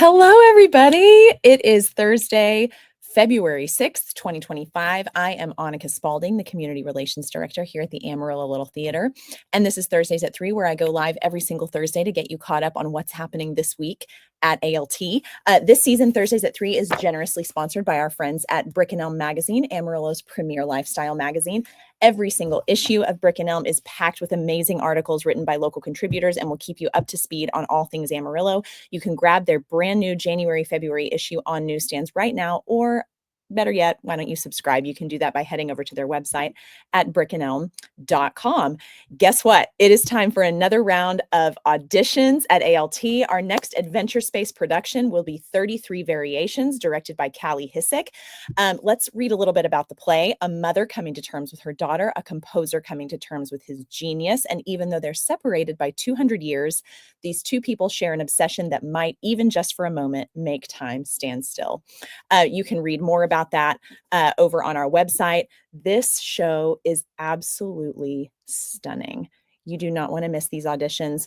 Hello, everybody. It is Thursday, February 6th, 2025. I am Annika Spalding, the Community Relations Director here at the Amarillo Little Theater. And this is Thursdays at 3, where I go live every single Thursday to get you caught up on what's happening this week at ALT. This season, Thursdays at 3 is generously sponsored by our friends at Brick and Elm Magazine, Amarillo's premier lifestyle magazine. Every single issue of Brick and Elm is packed with amazing articles written by local contributors and will keep you up to speed on all things Amarillo. You can grab their brand new January, February issue on newsstands right now, or better yet, why don't you subscribe? You can do that by heading over to their website at brickandelm.com. Guess what? It is time for another round of auditions at ALT. Our next Adventure Space production will be 33 Variations, directed by Callie Hissick. Let's read a little bit about the play. A mother coming to terms with her daughter, a composer coming to terms with his genius, and even though they're separated by 200 years, these two people share an obsession that might, even just for a moment, make time stand still. You can read more about that over on our website. This show is absolutely stunning. You do not want to miss these auditions.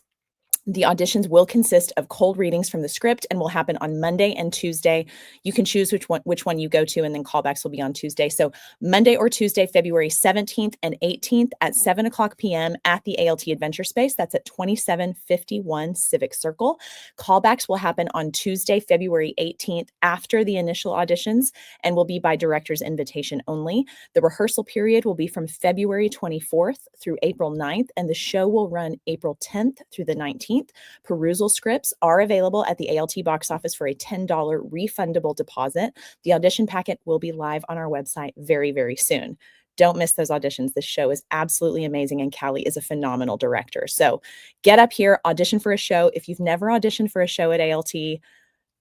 The auditions will consist of cold readings from the script and will happen on Monday and Tuesday. You can choose which one you go to, and then callbacks will be on Tuesday. So Monday or Tuesday, February 17th and 18th at 7 o'clock p.m. at the ALT Adventure Space. That's at 2751 Civic Circle. Callbacks will happen on Tuesday, February 18th after the initial auditions and will be by director's invitation only. The rehearsal period will be from February 24th through April 9th, and the show will run April 10th through the 19th. Perusal scripts are available at the ALT box office for a $10 refundable deposit. The audition packet will be live on our website very, very soon. Don't miss those auditions. This show is absolutely amazing, and Callie is a phenomenal director. So get up here, audition for a show. If you've never auditioned for a show at ALT,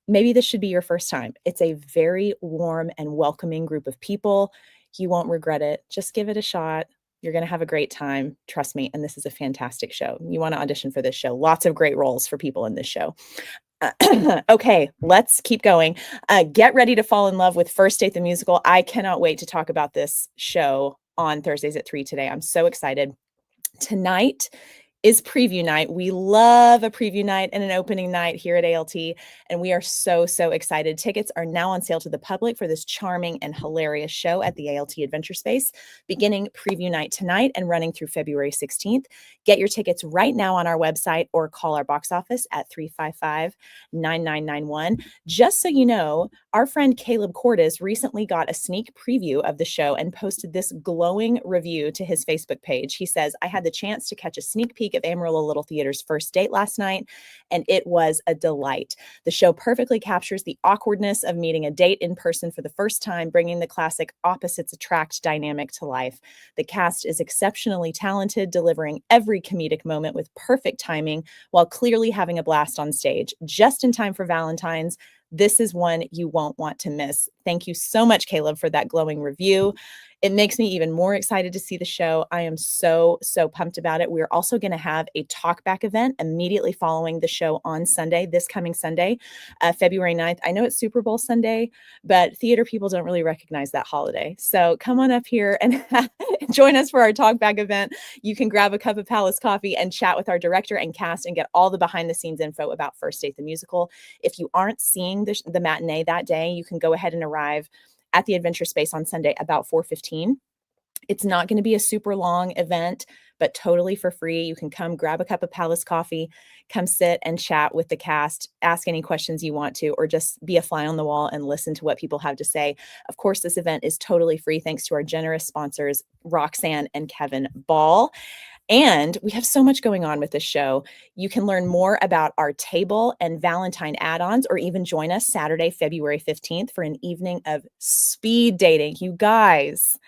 maybe this should be your first time. It's a very warm and welcoming group of people. You won't regret it. Just give it a shot. You're going to have a great time. Trust me. And this is a fantastic show. You want to audition for this show. Lots of great roles for people in this show. Okay, let's keep going. Get ready to fall in love with First Date the Musical. I cannot wait to talk about this show on Thursdays at 3 today. I'm so excited. Tonight is preview night. We love a preview night and an opening night here at ALT, and we are so, so excited. Tickets are now on sale to the public for this charming and hilarious show at the ALT Adventure Space, beginning preview night tonight and running through February 16th. Get your tickets right now on our website or call our box office at 355-9991. Just so you know, our friend Caleb Cordes recently got a sneak preview of the show and posted this glowing review to his Facebook page. He says, "I had the chance to catch a sneak peek of Amarillo Little Theater's first date last night, and it was a delight. The show perfectly captures the awkwardness of meeting a date in person for the first time, bringing the classic opposites attract dynamic to life. The cast is exceptionally talented, delivering every comedic moment with perfect timing while clearly having a blast on stage, just in time for Valentine's. This is one you won't want to miss." Thank you so much, Caleb, for that glowing review. It makes me even more excited to see the show. I am so, so pumped about it. We're also going to have a talkback event immediately following the show on Sunday, this coming Sunday, February 9th. I know it's Super Bowl Sunday, but theater people don't really recognize that holiday. So come on up here and join us for our talkback event. You can grab a cup of Palace coffee and chat with our director and cast and get all the behind the scenes info about First Date the Musical. If you aren't seeing the matinee that day, you can go ahead and arrive at the Adventure Space on Sunday about 4:15. It's not going to be a super long event, but totally for free. You can come grab a cup of Palace coffee, come sit and chat with the cast, ask any questions you want to, or just be a fly on the wall and listen to what people have to say. Of course, this event is totally free thanks to our generous sponsors, Roxanne and Kevin Ball. And we have so much going on with this show. You can learn more about our table and Valentine add-ons, or even join us Saturday, February 15th for an evening of speed dating. You guys,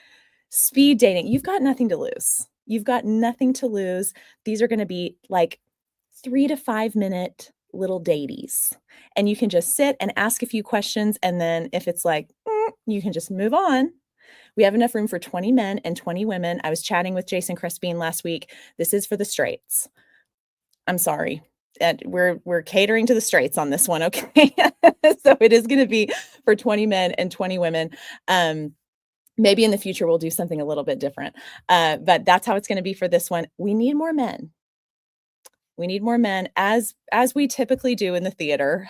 speed dating, you've got nothing to lose. You've got nothing to lose. These are going to be like 3 to 5 minute little daties. And you can just sit and ask a few questions. And then if it's like, you can just move on. We have enough room for 20 men and 20 women. I was chatting with Jason Crespin last week. This is for the straights. I'm sorry. We're catering to the straights on this one, okay? So it is going to be for 20 men and 20 women. Maybe in the future we'll do something a little bit different. But that's how it's going to be for this one. We need more men. We need more men, as we typically do in the theater.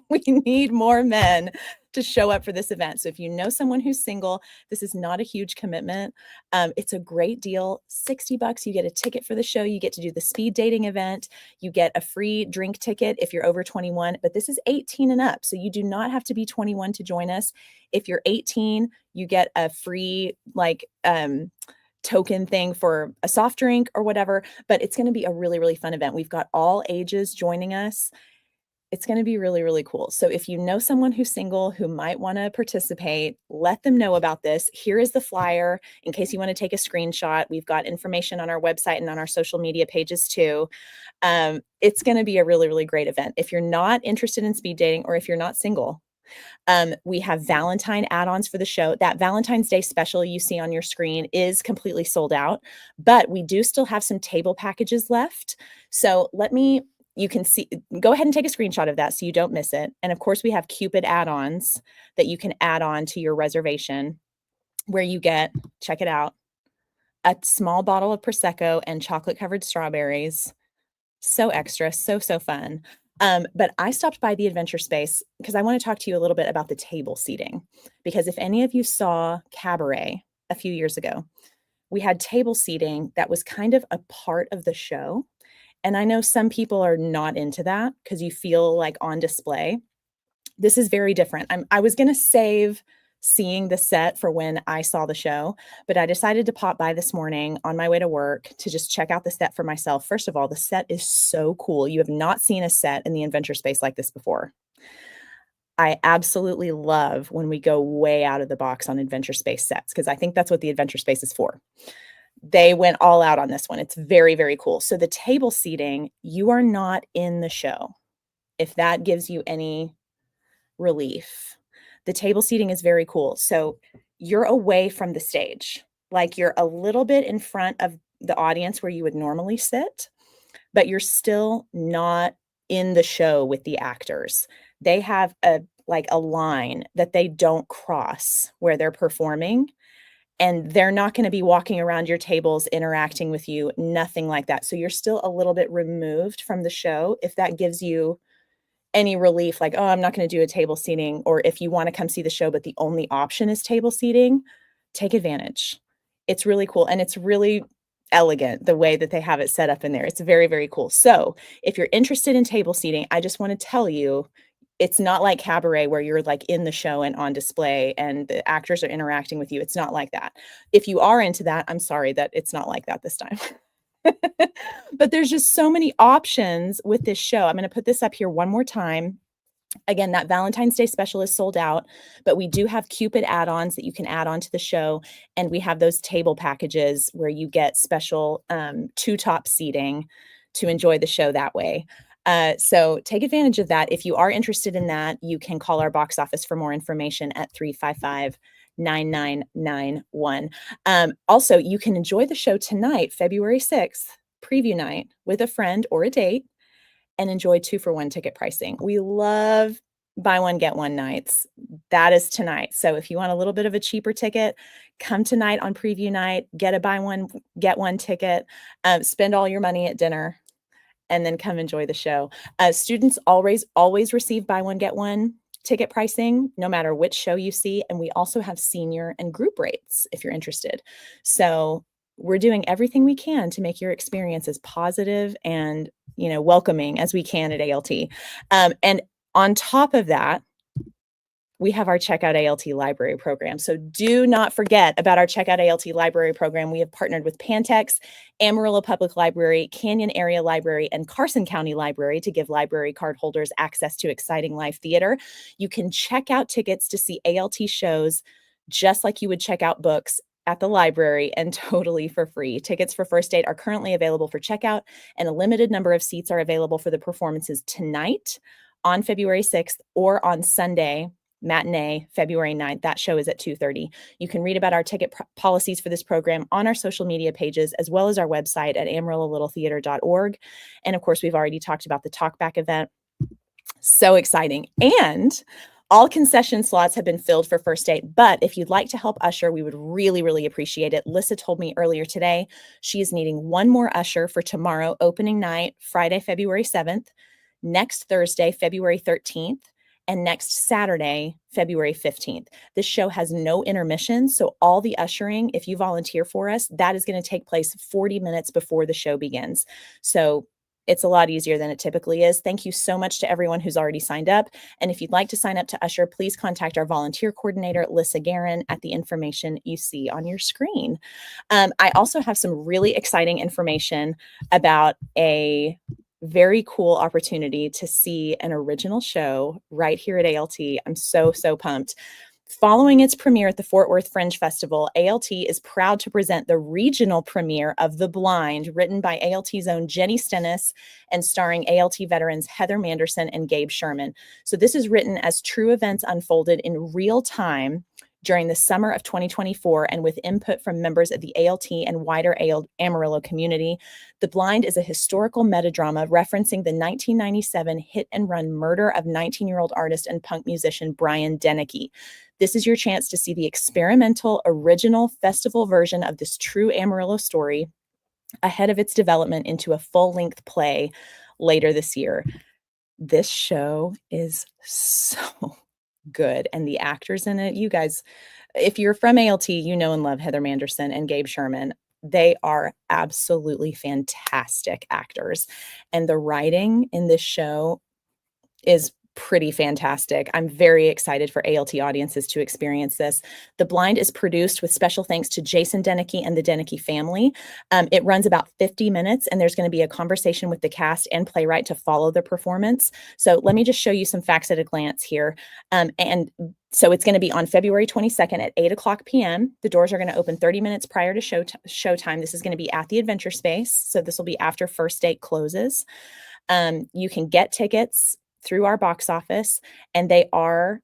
We need more men to show up for this event. So if you know someone who's single, this is not a huge commitment. It's a great deal. $60, you get a ticket for the show. You get to do the speed dating event. You get a free drink ticket if you're over 21, but this is 18 and up. So you do not have to be 21 to join us. If you're 18, you get a free token thing for a soft drink or whatever, but it's going to be a really, really fun event. We've got all ages joining us. It's going to be really, really cool. So if you know someone who's single who might want to participate, let them know about this. Here is the flyer in case you want to take a screenshot. We've got information on our website and on our social media pages too. It's going to be a really, really great event. If you're not interested in speed dating or if you're not single, we have Valentine add-ons for the show. That Valentine's Day special you see on your screen is completely sold out, but we do still have some table packages left. So you can see, go ahead and take a screenshot of that so you don't miss it. And of course, we have Cupid add-ons that you can add on to your reservation where you get, check it out, a small bottle of Prosecco and chocolate-covered strawberries. So extra, so fun. But I stopped by the Adventure Space because I want to talk to you a little bit about the table seating. Because if any of you saw Cabaret a few years ago, we had table seating that was kind of a part of the show. And I know some people are not into that because you feel like on display. This is very different. I was going to save seeing the set for when I saw the show, but I decided to pop by this morning on my way to work to just check out the set for myself. First of all, the set is so cool. You have not seen a set in the Adventure Space like this before. I absolutely love when we go way out of the box on Adventure Space sets because I think that's what the Adventure Space is for. They went all out on this one. It's very, very cool. So the table seating, you are not in the show. If that gives you any relief, the table seating is very cool. So you're away from the stage, like you're a little bit in front of the audience where you would normally sit, but you're still not in the show with the actors. They have a line that they don't cross where they're performing. And they're not going to be walking around your tables, interacting with you, nothing like that. So you're still a little bit removed from the show. If that gives you any relief, like, oh, I'm not going to do a table seating, or if you want to come see the show, but the only option is table seating, take advantage. It's really cool. And it's really elegant the way that they have it set up in there. It's very, very cool. So if you're interested in table seating, I just want to tell you, it's not like Cabaret where you're like in the show and on display and the actors are interacting with you. It's not like that. If you are into that, I'm sorry that it's not like that this time. But there's just so many options with this show. I'm going to put this up here one more time. Again, that Valentine's Day special is sold out, but we do have Cupid add-ons that you can add on to the show. And we have those table packages where you get special two-top seating to enjoy the show that way. So take advantage of that. If you are interested in that, you can call our box office for more information at 355-9991. Also, you can enjoy the show tonight, February 6th, preview night with a friend or a date, and enjoy 2-for-1 ticket pricing. We love buy one, get one nights. That is tonight. So if you want a little bit of a cheaper ticket, come tonight on preview night, get a buy one, get one ticket, spend all your money at dinner, and then come enjoy the show. Students always receive buy one, get one ticket pricing, no matter which show you see. And we also have senior and group rates if you're interested. So we're doing everything we can to make your experience as positive and, welcoming as we can at ALT. And on top of that, we have our Checkout ALT library program. So do not forget about our Checkout ALT library program. We have partnered with Pantex, Amarillo Public Library, Canyon Area Library, and Carson County Library to give library card holders access to exciting live theater. You can check out tickets to see ALT shows just like you would check out books at the library and totally for free. Tickets for First Date are currently available for checkout, and a limited number of seats are available for the performances tonight on February 6th or on Sunday, matinee, February 9th. That show is at 2:30. You can read about our ticket policies for this program on our social media pages, as well as our website at amarillolittletheater.org. And of course, we've already talked about the Talkback event. So exciting. And All concession slots have been filled for first date, but if you'd like to help usher, we would really, really appreciate it. Lissa told me earlier today she is needing one more usher for tomorrow, opening night, Friday, February 7th, next Thursday, February 13th, and next Saturday, February 15th. This show has no intermission, so all the ushering, if you volunteer for us, that is going to take place 40 minutes before the show begins. So it's a lot easier than it typically is. Thank you so much to everyone who's already signed up. And if you'd like to sign up to usher, please contact our volunteer coordinator, Lissa Guerin, at the information you see on your screen. I also have some really exciting information about a very cool opportunity to see an original show right here at ALT. I'm so pumped. Following its premiere at the Fort Worth Fringe Festival, ALT is proud to present the regional premiere of The Blind, written by ALT's own Jenny Stennis and starring ALT veterans Heather Manderson and Gabe Sherman. So this is written as true events unfolded in real time during the summer of 2024 and with input from members of the ALT and wider Amarillo community. The Blind is a historical metadrama referencing the 1997 hit-and-run murder of 19-year-old artist and punk musician Brian Deneke. This is your chance to see the experimental, original festival version of this true Amarillo story ahead of its development into a full-length play later this year. This show is so good, and the actors in it, you guys, if you're from ALT, you know and love Heather Manderson and Gabe Sherman. They are absolutely fantastic actors, and the writing in this show is pretty fantastic. I'm very excited for ALT audiences to experience this. The Blind is produced with special thanks to Jason Deneke and the Deneke family. It runs about 50 minutes, and there's going to be a conversation with the cast and playwright to follow the performance. So let me just show you some facts at a glance here. So it's going to be on February 22nd at 8:00 p.m. The doors are going to open 30 minutes prior to showtime. This is going to be at the Adventure Space. So this will be after first date closes. You can get tickets through our box office, and they are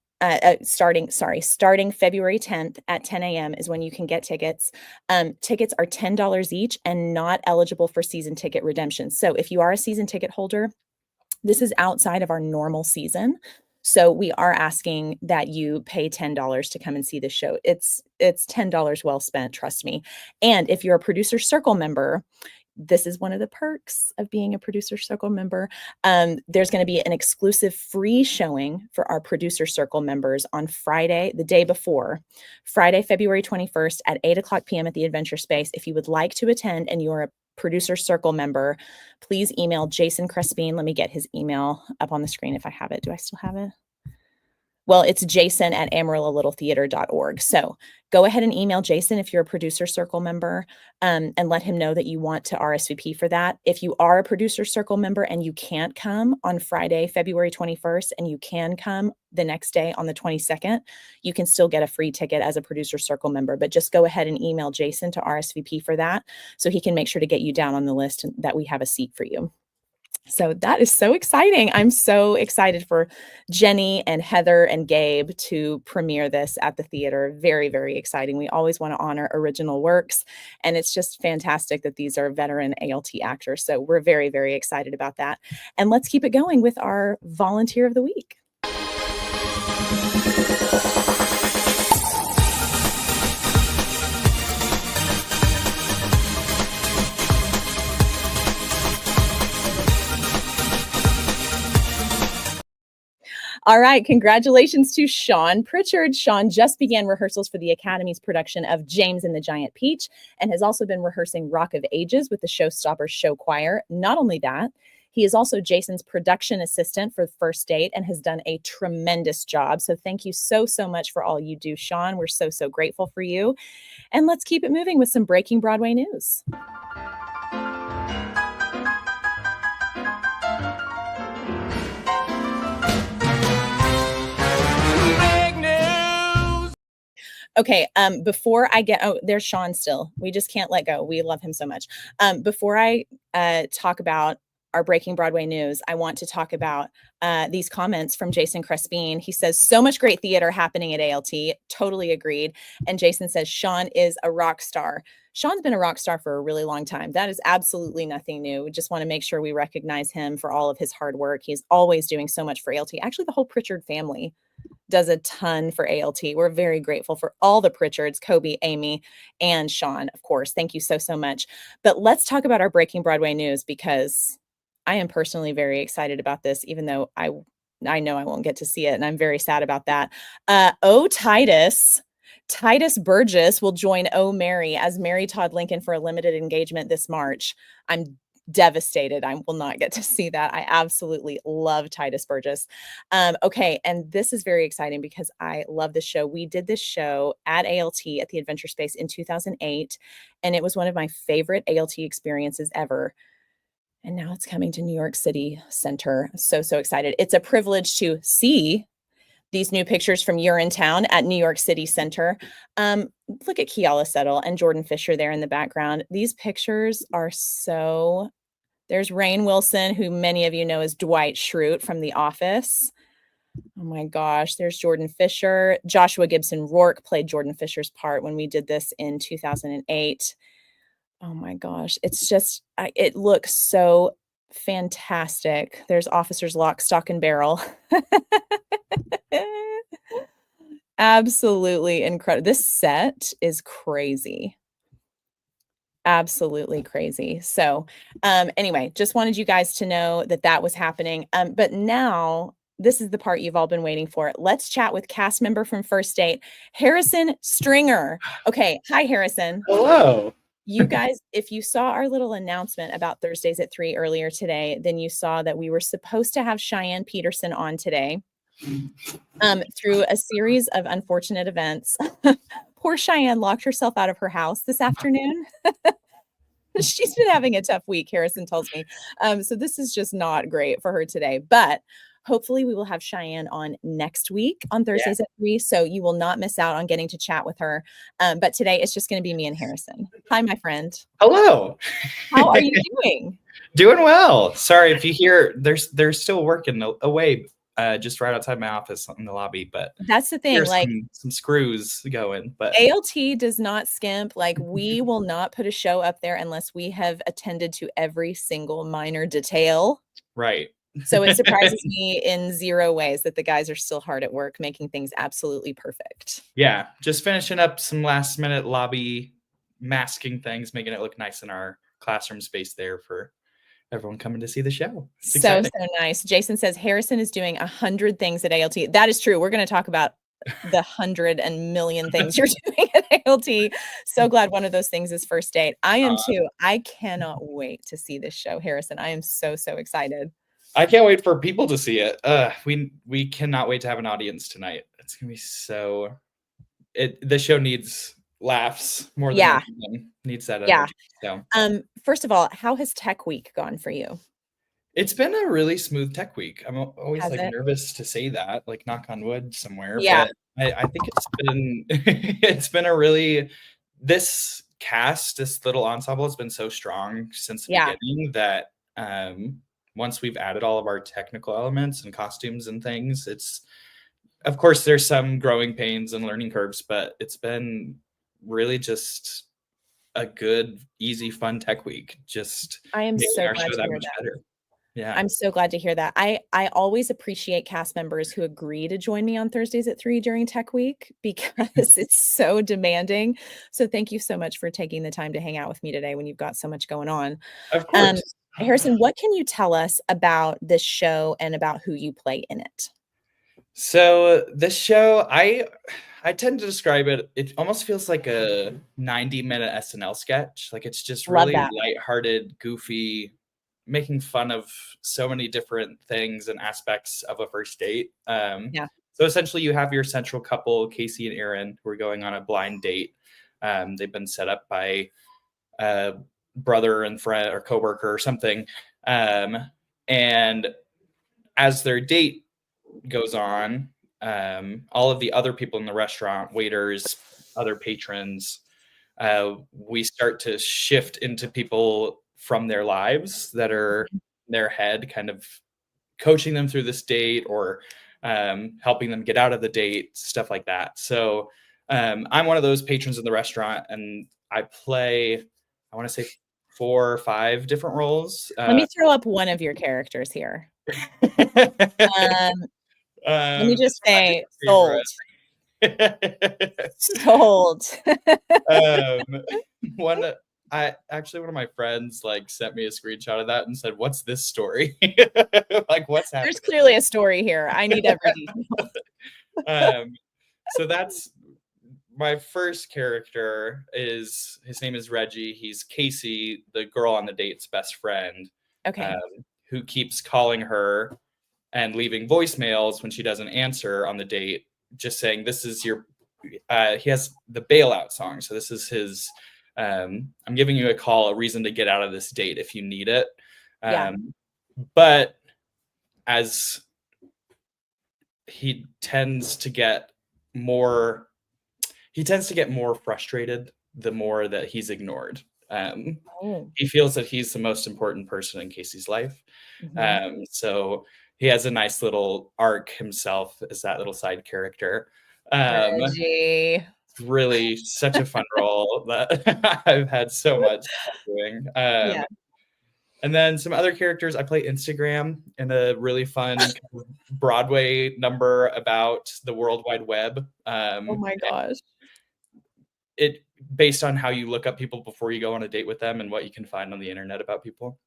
starting February 10th at 10 a.m. is when you can get tickets. Tickets are $10 each and not eligible for season ticket redemption. So if you are a season ticket holder, this is outside of our normal season. So we are asking that you pay $10 to come and see the show. It's $10 well spent, trust me. And if you're a Producer Circle member, this is one of the perks of being a Producer Circle member. There's going to be an exclusive free showing for our Producer Circle members on Friday, the day before, Friday, February 21st at 8:00 p.m. at the Adventure Space. If you would like to attend and you're a Producer Circle member, please email Jason Crespin. Let me get his email up on the screen if I have it. Do I still have it? Well, it's jason@amarillolittletheater.org. So go ahead and email Jason if you're a Producer Circle member, and let him know that you want to RSVP for that. If you are a Producer Circle member and you can't come on Friday, February 21st, and you can come the next day on the 22nd, you can still get a free ticket as a Producer Circle member. But just go ahead and email Jason to RSVP for that so he can make sure to get you down on the list and that we have a seat for you. So that is so exciting. I'm so excited for Jenny and Heather and Gabe to premiere this at the theater. Very, very exciting. We always want to honor original works, and it's just fantastic that these are veteran ALT actors. So we're very, very excited about that. And let's keep it going with our Volunteer of the Week. All right, congratulations to Sean Pritchard. Sean just began rehearsals for the Academy's production of James and the Giant Peach and has also been rehearsing Rock of Ages with the Showstoppers Show Choir. Not only that, he is also Jason's production assistant for First Date and has done a tremendous job. So thank you so much for all you do, Sean. We're so grateful for you. And let's keep it moving with some breaking Broadway news. Okay, before I get, there's Sean still. We just can't let go. We love him so much. Before I talk about our Breaking Broadway news, I want to talk about these comments from Jason Crespin. He says, so much great theater happening at ALT. Totally agreed. And Jason says, Sean is a rock star. Sean's been a rock star for a really long time. That is absolutely nothing new. We just want to make sure we recognize him for all of his hard work. He's always doing so much for ALT. Actually, the whole Pritchard family does a ton for ALT. We're very grateful for all the Pritchards, Kobe, Amy, and Sean, of course. Thank you so much. But let's talk about our Breaking Broadway news, because I am personally very excited about this, even though I know I won't get to see it, and I'm very sad about that. Titus Burgess will join Oh Mary as Mary Todd Lincoln for a limited engagement this March. I'm devastated I will not get to see that. I absolutely love Titus Burgess. Okay, and this is very exciting because I love this show. We did this show at ALT at the Adventure Space in 2008, and it was one of my favorite ALT experiences ever. And now it's coming to New York City Center. So excited. It's a privilege to see these new pictures from Urinetown at New York City Center. Look at Kiala Settle and Jordan Fisher there in the background. These pictures are so... There's Rainn Wilson, who many of you know as Dwight Schrute from The Office. Oh my gosh, there's Jordan Fisher. Joshua Gibson Rourke played Jordan Fisher's part when we did this in 2008. Oh my gosh, it's just, it looks so fantastic. There's Officers Lock, Stock, and Barrel. Absolutely incredible. This set is crazy. Absolutely crazy. So anyway, just wanted you guys to know that that was happening. But now this is the part you've all been waiting for. Let's chat with cast member from First Date, Harrison Stringer. Okay. Hi, Harrison. Hello. You guys, if you saw our little announcement about Thursdays at 3 earlier today, then you saw that we were supposed to have ShyAnne Peterson on today. Through a series of unfortunate events. Poor ShyAnne locked herself out of her house this afternoon. She's been having a tough week, Harrison tells me. So this is just not great for her today. But hopefully we will have ShyAnne on next week on Thursdays at 3. So you will not miss out on getting to chat with her. But today it's just going to be me and Harrison. Hi, my friend. Hello. How are you doing? Doing well. Sorry if you hear they're still working away just right outside my office in the lobby, but that's the thing. Like some screws going. But ALT does not skimp. Like we will not put a show up there unless we have attended to every single minor detail. Right. So it surprises me in zero ways that the guys are still hard at work making things absolutely perfect. Yeah, just finishing up some last minute lobby masking things, making it look nice in our classroom space there for everyone coming to see the show. It's so nice. Jason says Harrison is doing 100 things at ALT. That is true. We're going to talk about the 100 and million things you're doing at ALT. So glad one of those things is First Date. I am too. I cannot wait to see this show, Harrison. I am so excited. I can't wait for people to see it. We cannot wait to have an audience tonight. It's gonna be so. The show needs laughs more than anything. Needs that energy. So. First of all, how has Tech Week gone for you? It's been a really smooth Tech Week. I'm always nervous to say that, like knock on wood somewhere. Yeah. But I think it's been a really, this little ensemble has been so strong since the beginning that once we've added all of our technical elements and costumes and things, it's, of course, there's some growing pains and learning curves, but it's been really just a good, easy, fun Tech Week. Just I am so glad to hear that. Better. Yeah. I'm so glad to hear that. I always appreciate cast members who agree to join me on Thursdays at 3 during Tech Week because it's so demanding. So thank you so much for taking the time to hang out with me today when you've got so much going on. Of course. Harrison, what can you tell us about this show and about who you play in it? So this show, I tend to describe it, it almost feels like a 90-minute SNL sketch. Like it's just really lighthearted, goofy, making fun of so many different things and aspects of a first date. So essentially you have your central couple, Casey and Aaron, who are going on a blind date. They've been set up by a brother and friend or coworker or something. And as their date goes on, all of the other people in the restaurant, waiters, other patrons, we start to shift into people from their lives that are in their head, kind of coaching them through this date or helping them get out of the date, stuff like that. So I'm one of those patrons in the restaurant, and I play, I want to say 4 or 5 different roles. Let me throw up one of your characters here. Let me just So that'd be say, my sold. favorite. Sold. Um, one one of my friends like sent me a screenshot of that and said, "What's this story?" Like, what's There's happening? clearly a story here. I need every detail. So that's my first character. Is his name is Reggie. He's Casey, the girl on the date's best friend, Okay. who keeps calling her and leaving voicemails when she doesn't answer on the date, just saying, "This is your." He has the bailout song, so this is his. I'm giving you a call, a reason to get out of this date if you need it. Yeah. But as he tends to get more frustrated the more that he's ignored. Oh. He feels that he's the most important person in Casey's life. Mhm. So he has a nice little arc himself as that little side character. Reggie. Really such a fun role that I've had so much fun doing. Yeah. And then some other characters. I play Instagram in a really fun Broadway number about the World Wide Web. Oh my gosh. It based on how you look up people before you go on a date with them and what you can find on the internet about people.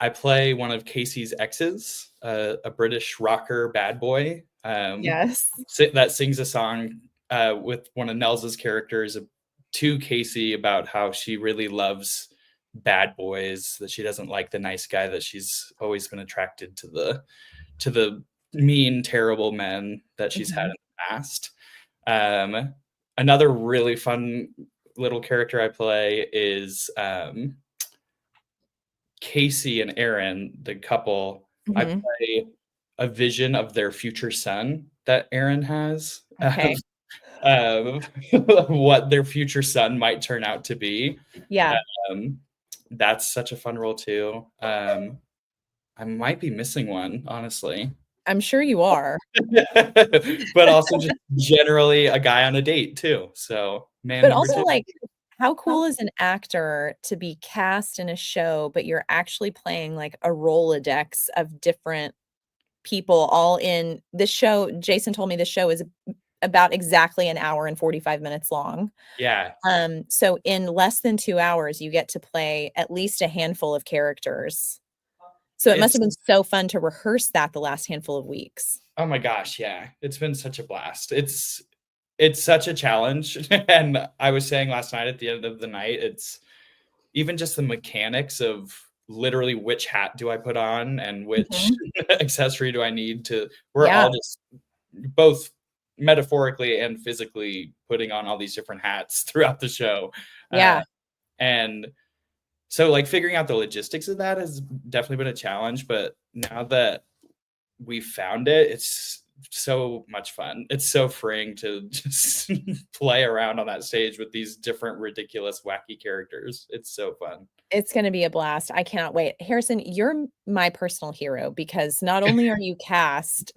I play one of Casey's exes, a British rocker bad boy, Yes. that sings a song with one of Nels's characters to Casey about how she really loves bad boys, that she doesn't like the nice guy, that she's always been attracted to the mean, terrible men that she's had in Mhm. the past. Another really fun little character I play is Casey and Aaron, the couple. I Mhm. play a vision of their future son that Aaron has, Okay. of what their future son might turn out to be. Yeah. Um, that's such a fun role too. I might be missing one, honestly. I'm sure you are. But also just generally a guy on a date too. So man But number also, two. like, how cool is an actor to be cast in a show, but you're actually playing, like, a Rolodex of different people all in this show. Jason told me the show is about exactly an hour and 45 minutes long. Yeah. So in less than 2 hours, you get to play at least a handful of characters. So it must have It's been so fun to rehearse that the last handful of weeks. oh my gosh, yeah. It's been such a blast. It's such a challenge. And I was saying last night at the end of the night, it's even just the mechanics of literally which hat do I put on and which Mhm. accessory do I need to we're Yeah, all just both metaphorically and physically putting on all these different hats throughout the show. Uh, yeah. and so like figuring out the logistics of that has definitely been a challenge, but now that we found it, it's so much fun. It's so freeing to just play around on that stage with these different ridiculous wacky characters. It's so fun. It's gonna be a blast. I cannot wait. Harrison, you're my personal hero because not only are you cast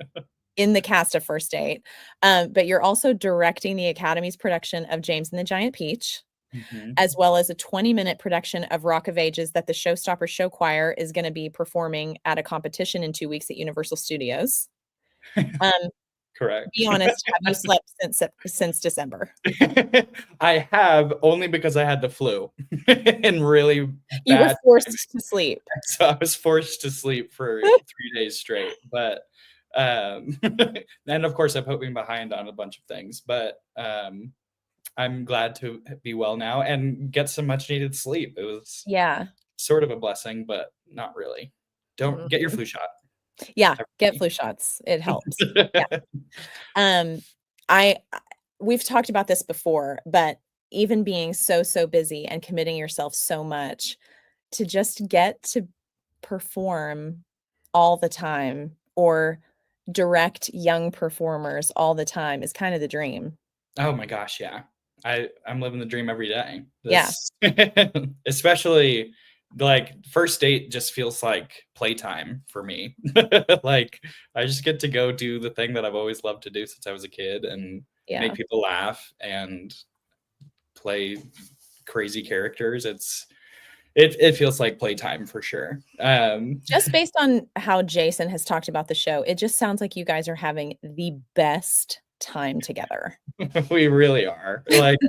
in the cast of First Date, but you're also directing the Academy's production of James and the Giant Peach, Mhm. as well as a 20-minute production of Rock of Ages that the Showstopper Show Choir is gonna be performing at a competition in 2 weeks at Universal Studios. Um, be Correct. honest, have you slept since December? I have, only because I had the flu and really You were bad timing. forced to sleep. So I was forced to sleep for 3 days straight. But and of course I'm hoping behind on a bunch of things. But I'm glad to be well now and get some much needed sleep. It was Yeah. sort of a blessing, but not really. Don't get your Mhm. flu shot, Yeah, get everybody. flu shots. It helps. Yeah. Um, I we've talked about this before, but even being so, so busy and committing yourself so much to just get to perform all the time or direct young performers all the time is kind of the dream. Oh my gosh, yeah. I'm living the dream every day. Yeah. This especially like first date just feels like playtime for me. Like I just get to go do the thing that I've always loved to do since I was a kid and make Yeah. people laugh and play crazy characters. it feels like playtime for sure. Just based on how Jason has talked about the show, it just sounds like you guys are having the best time together. We really are. Like,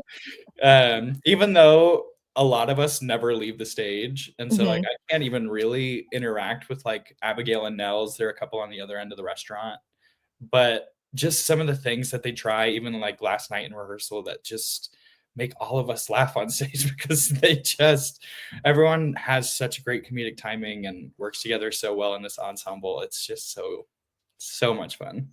even though a lot of us never leave the stage, and so like Mhm. I can't even really interact with like Abigail and Nels. They're a couple on the other end of the restaurant, but just some of the things that they try, even like last night in rehearsal, that just make all of us laugh on stage because everyone has such great comedic timing and works together so well in this ensemble. It's just so much fun.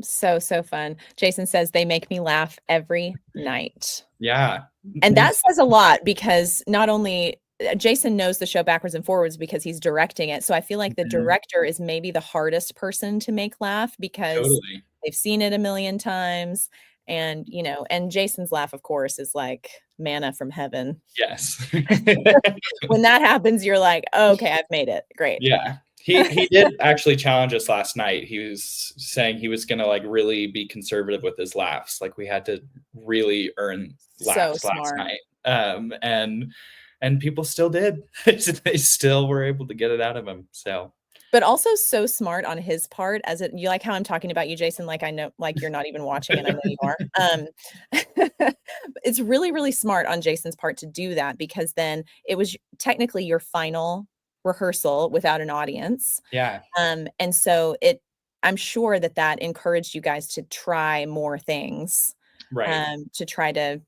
So fun. Jason says they make me laugh every night. Yeah. And that says a lot because not only Jason knows the show backwards and forwards because he's directing it. So I feel like the Mhm. director is maybe the hardest person to make laugh because Totally. they've seen it a million times. And, and Jason's laugh, of course, is like manna from heaven. Yes. When that happens, you're like, oh, okay, I've made it. Great. Yeah. He did actually challenge us last night. He was saying he was gonna like really be conservative with his laughs. Like we had to really earn So laughs last smart. night. And people still did. They still were able to get it out of him. So But also so smart on his part, as you like how I'm talking about you, Jason, like I know, like you're not even watching and I know you are. It's really, really smart on Jason's part to do that because then it was technically your final rehearsal without an audience. yeah, And so I'm sure that encouraged you guys to try more things, right. to try to,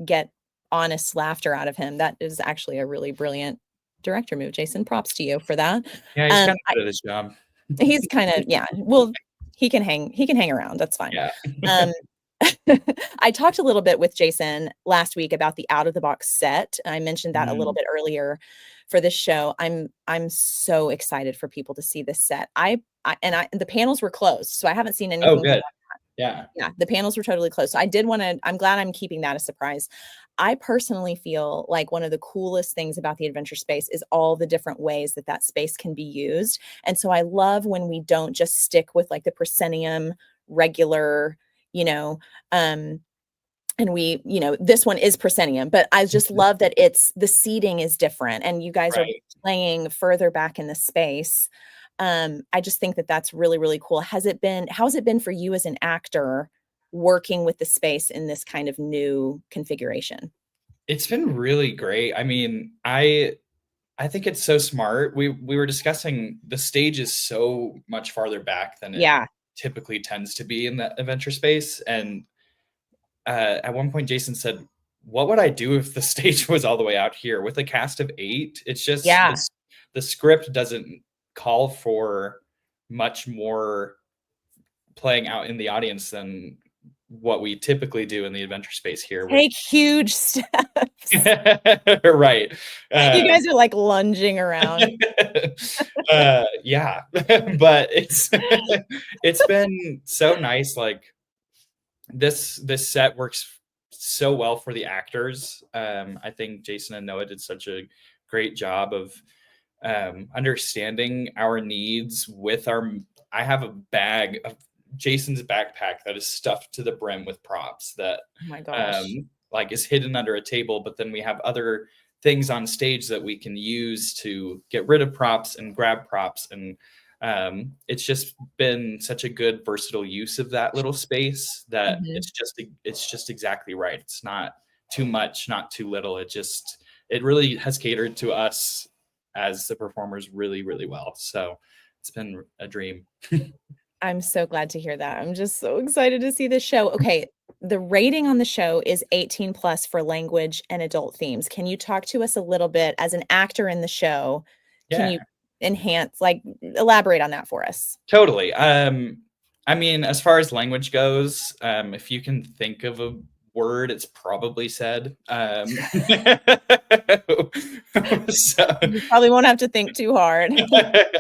get honest laughter out of him. That is actually a really brilliant director move, Jason. Props to you for that. Yeah, he's kind of good at his job. He's kind of, yeah. Well, he can hang around. That's fine. Yeah. Um, I talked a little bit with Jason last week about the out of the box set. I mentioned that a little Mm. bit earlier for this show. I'm so excited for people to see this set. The panels were closed, so I haven't seen Oh, anything. good. Yeah. Yeah, the panels were totally closed. So I'm glad I'm keeping that a surprise. I personally feel like one of the coolest things about the adventure space is all the different ways that space can be used. And so I love when we don't just stick with like the proscenium regular, you know, um, and this one is proscenium, but I just Mhm. love that the seating is different and you guys are Right. playing further back in the space. I just think that that's really, really cool. How's it been for you as an actor working with the space in this kind of new configuration? It's been really great. I mean, I think it's so smart. We were discussing the stage is so much farther back than it Yeah. typically tends to be in the adventure space. And at one point, Jason said, "What would I do if the stage was all the way out here with a cast of 8? It's just Yeah. the script doesn't call for much more playing out in the audience than what we typically do in the adventure space here with." Take huge steps. Right. You Um, guys are like lunging around. yeah, but it's been so nice. Like this set works so well for the actors. I think Jason and Noah did such a great job of understanding our needs with our. I have a bag of Jason's backpack that is stuffed to the brim with props that Oh my gosh. like is hidden under a table, but then we have other things on stage that we can use to get rid of props and grab props. And it's just been such a good versatile use of that little space that Mhm. it's just exactly right. It's not too much, not too little. It really has catered to us as the performers really, really well. So it's been a dream. I'm so glad to hear that. I'm just so excited to see this show. Okay, the rating on the show is 18 plus for language and adult themes. Can you talk to us a little bit as an actor in the show? Can you Yeah, elaborate on that for us? totally. I mean, as far as language goes, if you can think of a word, it's probably said. So, You probably won't have to think too hard.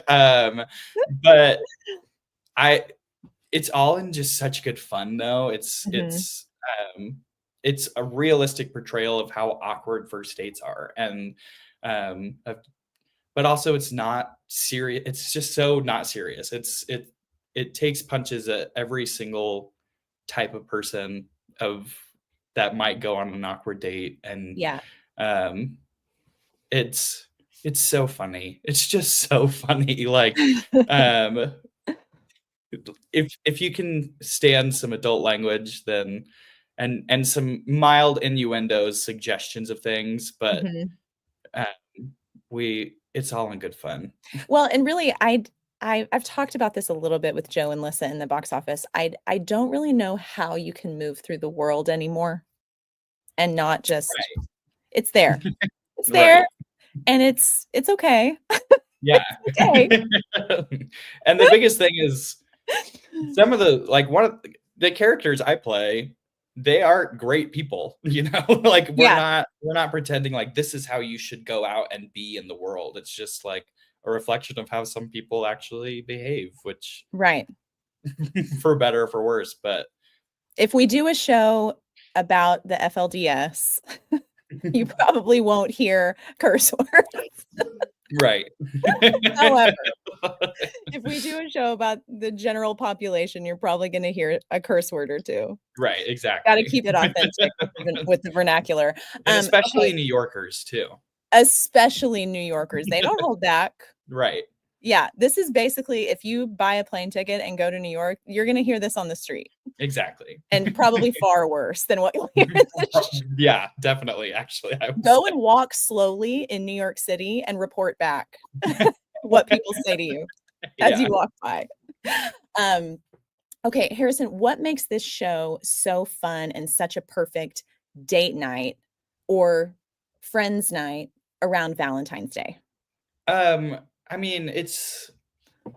um, but I it's all in just such good fun though. Mhm. Um, it's a realistic portrayal of how awkward first dates are, and of but also it's not serious. It's just so not serious. It takes punches at every single type of person of that might go on an awkward date, and Yeah. um, it's so funny. It's just so funny. Like, if you can stand some adult language, then and some mild innuendos, suggestions of things, but um, it's all in good fun. Well, and really, I've talked about this a little bit with Joe and Lissa in the box office. I don't really know how you can move through the world anymore and not just Right. it's there. It's there Right. and it's okay. Yeah. It's okay. And the biggest thing is some of the one of the characters I play, they are great people, like we're Yeah. not pretending like this is how you should go out and be in the world. It's just like a reflection of how some people actually behave, which Right. for better or for worse. But If we do a show about the FLDS, you probably won't hear curse words. right. However, if we do a show about the general population, you're probably going to hear a curse word or two. Right, Got to exactly. keep it authentic with the vernacular. And especially Okay. New Yorkers too. Especially New Yorkers. They don't hold back. Right. Yeah, this is basically if you buy a plane ticket and go to New York, you're going to hear this on the street. Exactly. And probably far worse than what you'll hear in the show. Yeah, definitely. Actually, Go and walk slowly in New York City and report back what people say to you as you walk by. Okay, Harrison, what makes this show so fun and such a perfect date night or friends night around Valentine's Day? I mean,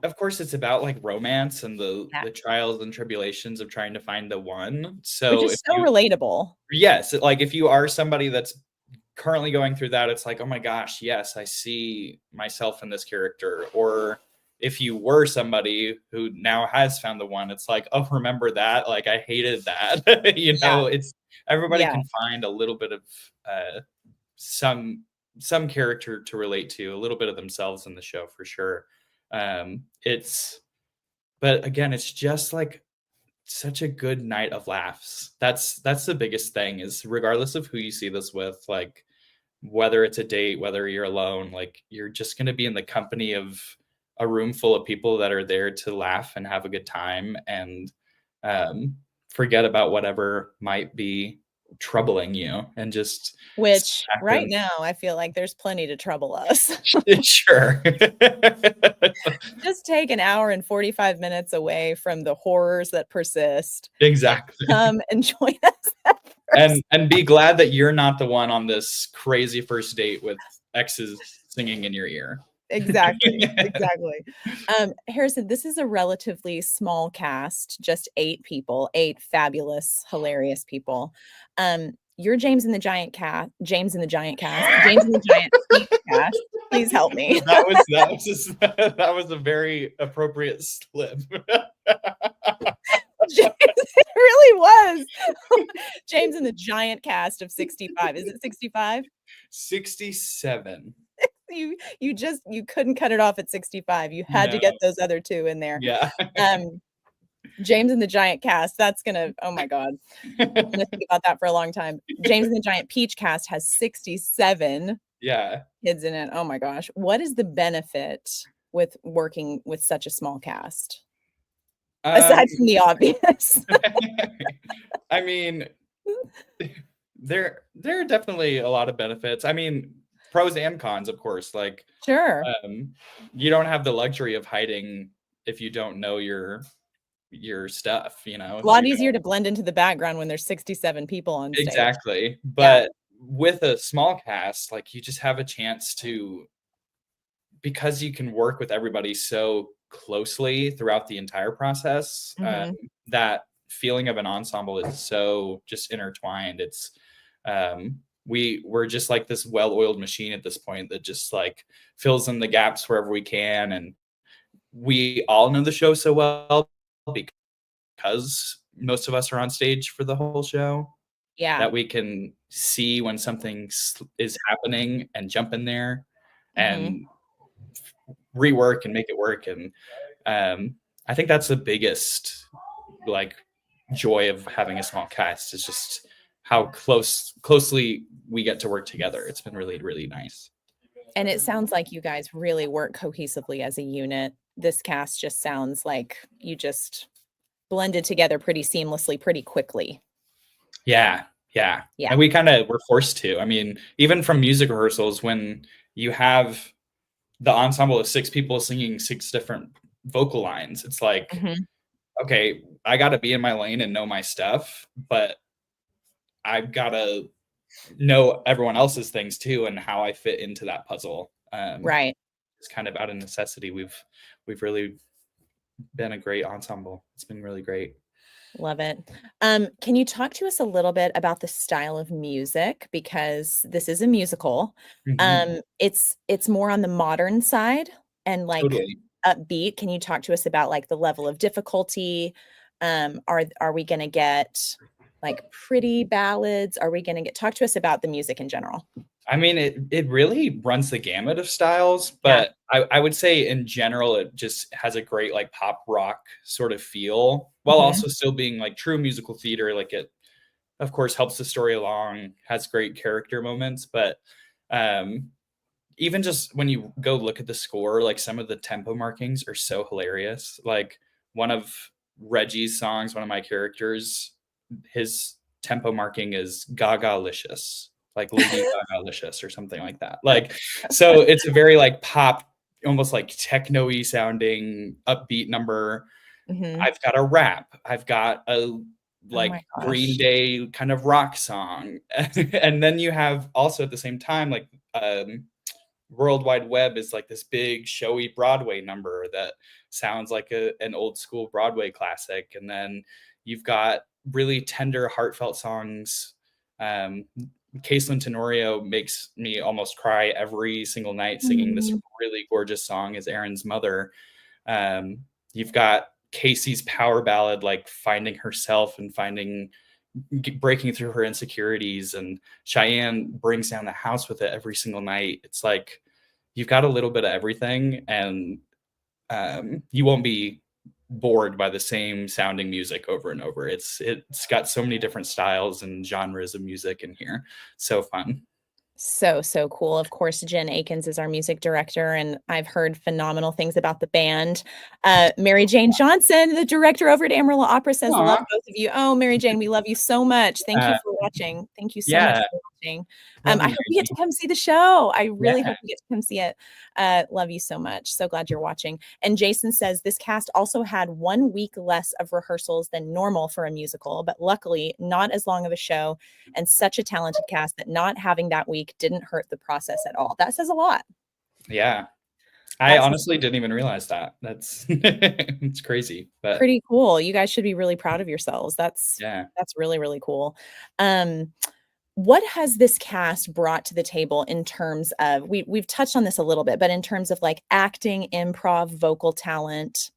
of course it's about like romance and the trials and tribulations of trying to find the one. So which is so relatable. Yes, like if you are somebody that's currently going through that, it's like, oh my gosh, yes, I see myself in this character. Or if you were somebody who now has found the one, it's like, oh, remember that? Like I hated that. It's everybody can find a little bit of some character to relate to, a little bit of themselves in the show for sure. But again, it's just like such a good night of laughs. That's the biggest thing, is regardless of who you see this with, like whether it's a date, whether you're alone, like you're just going to be in the company of a room full of people that are there to laugh and have a good time and forget about whatever might be troubling you, and just which right now I feel like there's plenty to trouble us. Sure. Just take an hour and 45 minutes away from the horrors that persist. Exactly. Come and join us and be glad that you're not the one on this crazy first date with exes singing in your ear. Exactly. Harrison, this is a relatively small cast, just 8 people, 8 fabulous, hilarious people. You're James in the Giant Cast, James in the Giant Peach Cast. Please help me. That was a very appropriate slip. It really was. James in the Giant Cast of 65. Is it 65? 67. You couldn't cut it off at 65. You had to get those other 2 in there. Yeah. James and the Giant Cast. That's gonna, oh my God. I'm gonna think about that for a long time. James and the Giant Peach Cast has 67 kids in it. Oh my gosh. What is the benefit with working with such a small cast? Aside from the obvious. I mean, there are definitely a lot of benefits. I mean, pros and cons, of course. Like, sure, you don't have the luxury of hiding if you don't know your stuff. A lot easier to blend into the background when there's 67 people on stage. Exactly, but with a small cast, like you just have a chance to, because you can work with everybody so closely throughout the entire process. That feeling of an ensemble is so just intertwined. It's we're just like this well-oiled machine at this point that just like fills in the gaps wherever we can, and we all know the show so well because most of us are on stage for the whole show. That we can see when something is happening and jump in there and rework and make it work. And I think that's the biggest like joy of having a small cast, is just how closely we get to work together. It's been really, really nice. And it sounds like you guys really work cohesively as a unit. This cast just sounds like you just blended together pretty seamlessly, pretty quickly. Yeah. And we kind of were forced to. I mean, even from music rehearsals, when you have the ensemble of 6 people singing 6 different vocal lines, it's like, okay, I got to be in my lane and know my stuff, but I've got to know everyone else's things too and how I fit into that puzzle. Right. It's kind of out of necessity. We've really been a great ensemble. It's been really great. Love it. Can you talk to us a little bit about the style of music? Because this is a musical. It's more on the modern side and like Totally. upbeat. Can you talk to us about like the level of difficulty? Are we gonna get like pretty ballads? Are we gonna talk to us about the music in general? I mean, it really runs the gamut of styles, but I would say in general, it just has a great like pop rock sort of feel, while also still being like true musical theater. Like it, of course, helps the story along, has great character moments, but even just when you go look at the score, like some of the tempo markings are so hilarious. Like one of Reggie's songs, one of my characters, his tempo marking is Gaga-licious, like Lady Gaga-licious or something like that. Like, so it's a very like pop, almost like techno-y sounding upbeat number. I've got a rap. I've got a like Green Day kind of rock song. And then you have also at the same time, like World Wide Web is like this big showy Broadway number that sounds like an old school Broadway classic. And then you've got really tender, heartfelt songs. Caselin Tenorio makes me almost cry every single night singing this really gorgeous song as Aaron's mother. You've got Casey's power ballad, like finding herself and breaking through her insecurities, and ShyAnne brings down the house with it every single night. It's like you've got a little bit of everything, and you won't be bored by the same sounding music over and over. It's got so many different styles and genres of music in here. So fun. So cool. Of course, Jen Akins is our music director, and I've heard phenomenal things about the band. Mary Jane Johnson, the director over at Amarillo Opera, says, love both of you. Oh, Mary Jane, we love you so much. Thank you for watching. Thank you so much for watching. I hope you get to come see the show. I really hope you get to come see it. Love you so much. So glad you're watching. And Jason says this cast also had 1 week less of rehearsals than normal for a musical, but luckily not as long of a show, and such a talented cast that not having that week didn't hurt the process at all. That says a lot. Yeah. I honestly didn't even realize that. That's it's crazy, but pretty cool. You guys should be really proud of yourselves. That's really, really cool. What has this cast brought to the table in terms of, we've touched on this a little bit, but in terms of like acting, improv, vocal talent?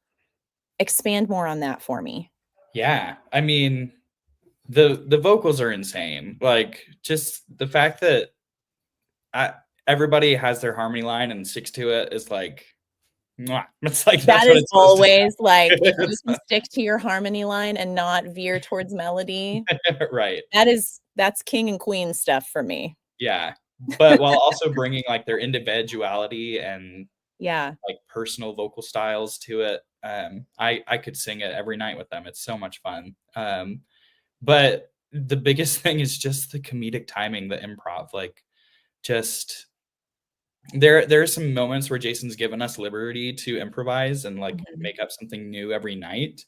Expand more on that for me. Yeah. I mean, the vocals are insane. Like just the fact that everybody has their harmony line and sticks to it is like, mwah. It's like that is always like you can stick to your harmony line and not veer towards melody. Right. That's king and queen stuff for me. Yeah, but while also bringing like their individuality and like personal vocal styles to it. I could sing it every night with them. It's so much fun. But the biggest thing is just the comedic timing, the improv. Like just there are some moments where Jason's given us liberty to improvise and like make up something new every night.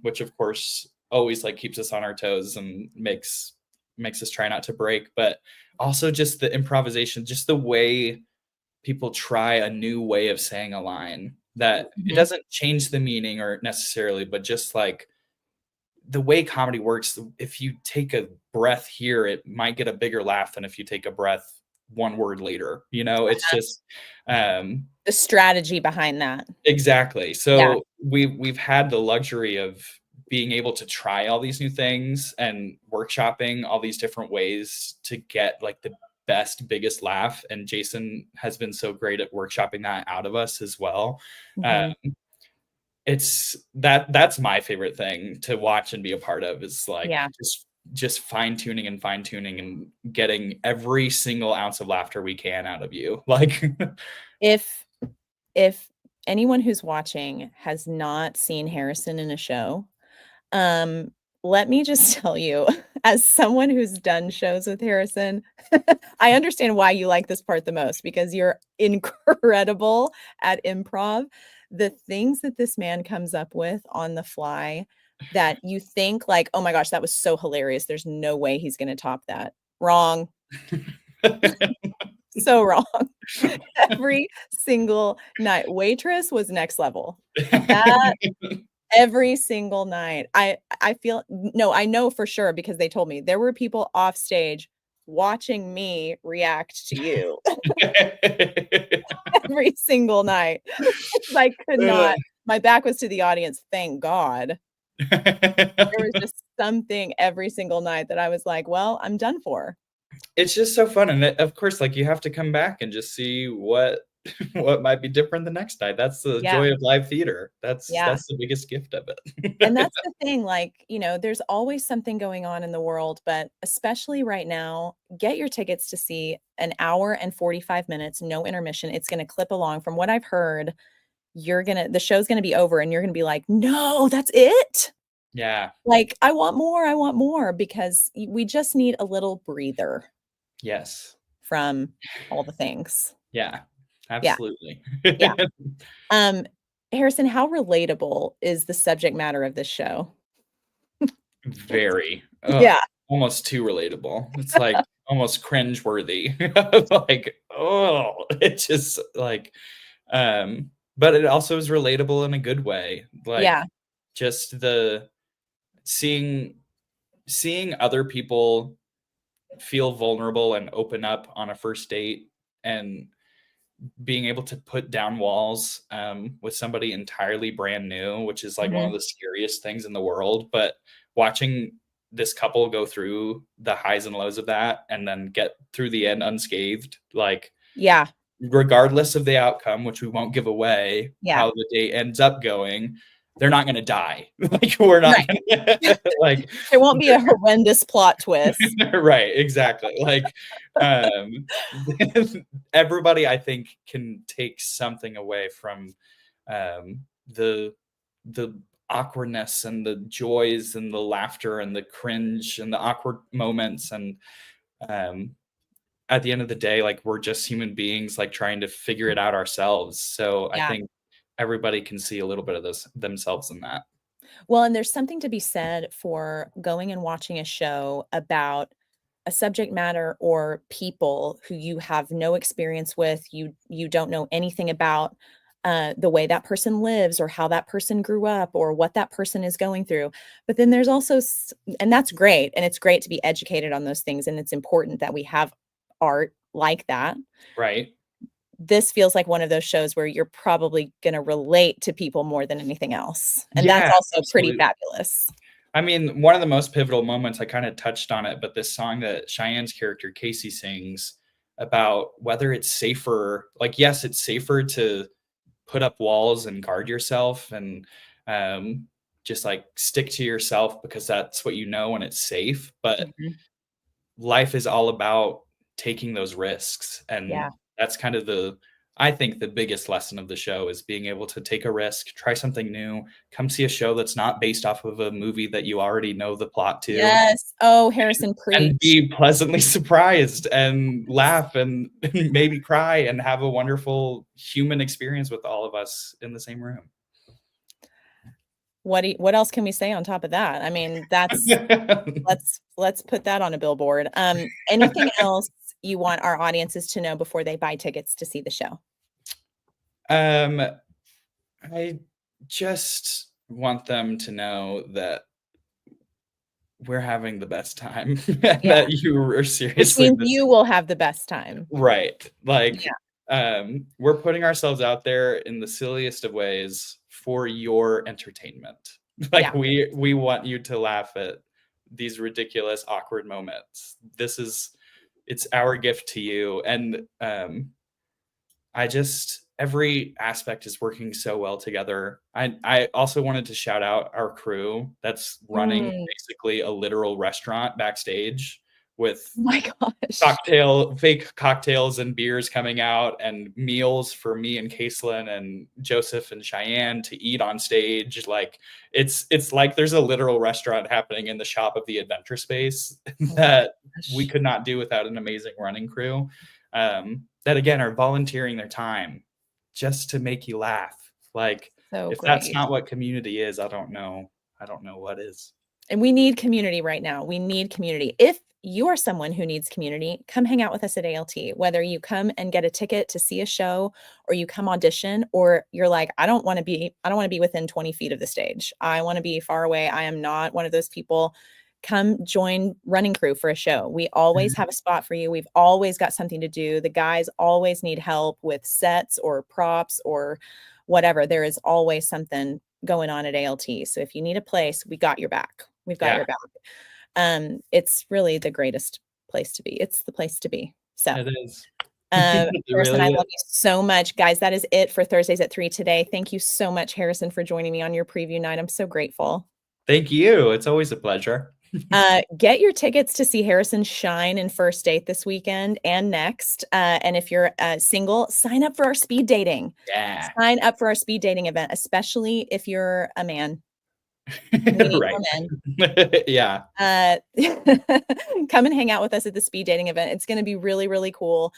Which of course always like keeps us on our toes and makes us try not to break. But also just the improvisation, just the way people try a new way of saying a line that it doesn't change the meaning or necessarily, but just like the way comedy works, if you take a breath here, it might get a bigger laugh than if you take a breath one word later. You know, it's just the strategy behind that. Exactly. So we've had the luxury of being able to try all these new things and workshopping all these different ways to get like the best, biggest laugh. And Jason has been so great at workshopping that out of us as well. It's that's my favorite thing to watch and be a part of, is like just just fine-tuning and getting every single ounce of laughter we can out of you. Like, if anyone who's watching has not seen Harrison in a show, let me just tell you, as someone who's done shows with Harrison, I understand why you like this part the most, because you're incredible at improv. The things that this man comes up with on the fly that you think like, oh my gosh, that was so hilarious. There's no way he's going to top that. Wrong. So wrong. Every single night. Waitress was next level. That every single night. I feel no, I know for sure because they told me there were people off stage watching me react to you every single night. I could not. My back was to the audience, thank God. There was just something every single night that I was like, well, I'm done for. It's just so fun, and of course, like, you have to come back and just see what might be different the next night. That's the joy of live theater. That's the biggest gift of it. And that's the thing, like, there's always something going on in the world, but especially right now, get your tickets to see an hour and 45 minutes, no intermission. It's going to clip along. From what I've heard, the show's going to be over and you're going to be like, no, that's it. Yeah. Like, I want more because we just need a little breather. Yes. From all the things. Yeah, absolutely. Yeah. Harrison, how relatable is the subject matter of this show? Very. Yeah. Almost too relatable. It's like almost cringeworthy. Like, oh, it's just like, but it also is relatable in a good way. Like, just the seeing other people feel vulnerable and open up on a first date, and being able to put down walls with somebody entirely brand new, which is like one of the scariest things in the world. But watching this couple go through the highs and lows of that and then get through the end unscathed, like, regardless of the outcome, which we won't give away, how the date ends up going, they're not going to die. Like, we're not gonna, like, there won't be a horrendous plot twist. Right, exactly. Like, everybody, I think, can take something away from the awkwardness and the joys and the laughter and the cringe and the awkward moments. And at the end of the day, like, we're just human beings, like, trying to figure it out ourselves. So I think everybody can see a little bit of this themselves in that. Well, and there's something to be said for going and watching a show about a subject matter or people who you have no experience with, you don't know anything about the way that person lives or how that person grew up or what that person is going through. But then there's also, and that's great, and it's great to be educated on those things, and it's important that we have art like that. Right. This feels like one of those shows where you're probably going to relate to people more than anything else. And that's also pretty fabulous. I mean, one of the most pivotal moments, I kind of touched on it, but this song that ChyAnne's character Casey sings about whether it's safer, like, yes, it's safer to put up walls and guard yourself and just like stick to yourself because that's what you know and it's safe. But life is all about taking those risks. And that's kind of I think the biggest lesson of the show is being able to take a risk, try something new, come see a show that's not based off of a movie that you already know the plot to. Yes. Oh, Harrison, preach. And be pleasantly surprised and laugh and maybe cry and have a wonderful human experience with all of us in the same room. What else can we say on top of that? I mean, that's let's put that on a billboard. Anything else you want our audiences to know before they buy tickets to see the show? I just want them to know that we're having the best time. That you are seriously. Which means you will have the best time. Right. Like, we're putting ourselves out there in the silliest of ways for your entertainment. Like, we want you to laugh at these ridiculous, awkward moments. It's our gift to you. And I just every aspect is working so well together. I also wanted to shout out our crew that's running basically a literal restaurant backstage with Oh my gosh. fake cocktails and beers coming out and meals for me and Caitlin and Joseph and ShyAnne to eat on stage. Like it's like there's a literal restaurant happening in the shop of the adventure space that we could not do without an amazing running crew. That again are volunteering their time just to make you laugh. Like if that's not what community is, I don't know what is. And we need community right now. We need community. If you are someone who needs community, come hang out with us at ALT. Whether you come and get a ticket to see a show, or you come audition, or you're like, I don't want to be within 20 feet of the stage. I want to be far away. I am not one of those people. Come join running crew for a show. We always have a spot for you. We've always got something to do. The guys always need help with sets or props or whatever. There is always something going on at ALT. So if you need a place, we got your back. We've got your back. It's really the greatest place to be. It's the place to be. So it is. Harrison, I love you so much. Guys, that is it for Thursdays at 3 today. Thank you so much, Harrison, for joining me on your preview night. I'm so grateful. Thank you. It's always a pleasure. Get your tickets to see Harrison shine in First Date this weekend and next. And if you're single, sign up for our speed dating. Yeah. Sign up for our speed dating event, especially if you're a man. Right. Yeah. Come and hang out with us at the speed dating event. It's going to be really, really cool.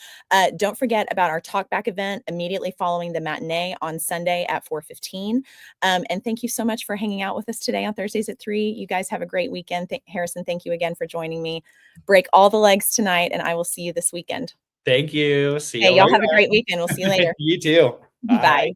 Don't forget about our Talkback event immediately following the matinee on Sunday at 4:15. And thank you so much for hanging out with us today on Thursdays at 3. You guys have a great weekend. Harrison, thank you again for joining me. Break all the legs tonight, and I will see you this weekend. Thank you. See you later. Y'all have a great weekend. We'll see you later. You too. Bye.